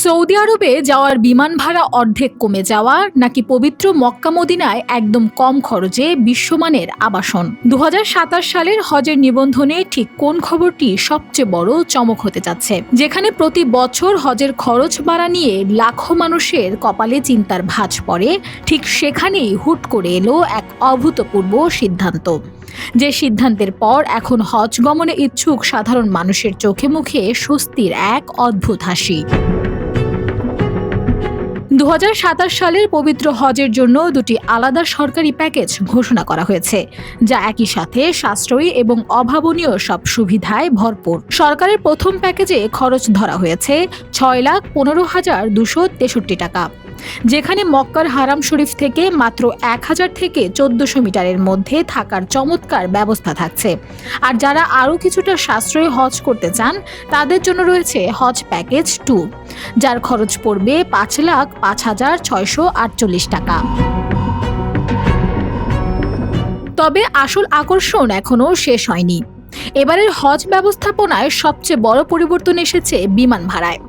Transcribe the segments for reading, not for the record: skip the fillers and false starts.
Saudi আরবে যাওয়ার বিমান ভাড়া অর্ধেক কমে যাওয়া নাকি পবিত্র মক্কা মদিনায় একদম কম খরচে বিশ্বমানের আবাসন। ২০২৭ সালের হজের নিবন্ধনে ঠিক কোন খবরটি সবচেয়ে বড় চমক হতে যাচ্ছে, যেখানে প্রতি বছর হজের খরচ বাড়া নিয়ে লাখো মানুষের কপালে চিন্তার ভাঁজ পড়ে, ঠিক সেখানেই হুট করে এলো এক অভূতপূর্ব সিদ্ধান্ত। যে সিদ্ধান্তের পর এখন হজ গমনে ইচ্ছুক সাধারণ মানুষের চোখে মুখে স্বস্তির এক অদ্ভুত হাসি। ২০২৭ সালের পবিত্র হজের জন্য দুটি আলাদা সরকারি প্যাকেজ ঘোষণা করা হয়েছে, যা একই সাথে সাশ্রয়ী এবং অভাবনীয় সব সুবিধায় ভরপুর। সরকারের প্রথম প্যাকেজে খরচ ধরা হয়েছে ৬,১৫,২৬৩ টাকা, যেখানে মক্কার হারাম শরীফ থেকে মাত্র ১,০০০ থেকে ১৪০০ মিটারের মধ্যে থাকার চমৎকার ব্যবস্থা থাকছে। আর যারা আরও কিছুটা সাশ্রয়ী হজ করতে চান, তাদের জন্য রয়েছে হজ প্যাকেজ 2, যার খরচ পড়বে ৫,০৫,৬৪৮ টাকা। তবে আসল আকর্ষণ এখনও শেষ হয়নি। এবারের হজ ব্যবস্থাপনায় সবচেয়ে বড় পরিবর্তন এসেছে বিমান ভাড়ায়।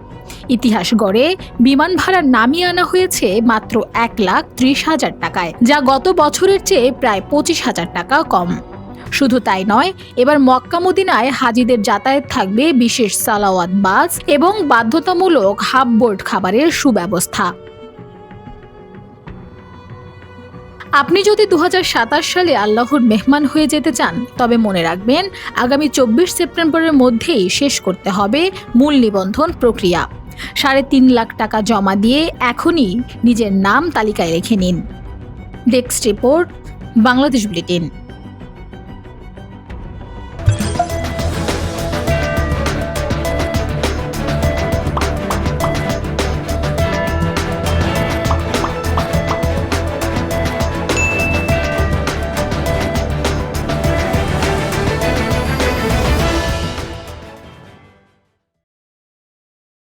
ইতিহাস গড়ে বিমান ভাড়া নামিয়ে আনা হয়েছে মাত্র ১,৩০,০০০ টাকায়, যা গত বছরের চেয়ে প্রায় ২৫,০০০ টাকা কম। শুধু তাই নয়, এবার মক্কা মদিনায় হাজিদের যাতায়াত থাকবে বিশেষ সালাওয়াত বাস এবং বাধ্যতামূলক হাফ বোর্ড খাবারের সুব্যবস্থা। আপনি যদি ২০২৭ সালে আল্লাহর মেহমান হয়ে যেতে চান, তবে মনে রাখবেন আগামী ২৪ সেপ্টেম্বরের মধ্যেই শেষ করতে হবে মূল নিবন্ধন প্রক্রিয়া। ৩.৫ লাখ টাকা জমা দিয়ে এখনই নিজের নাম তালিকায় রেখে নিন। Desk report, Bangladesh bulletin.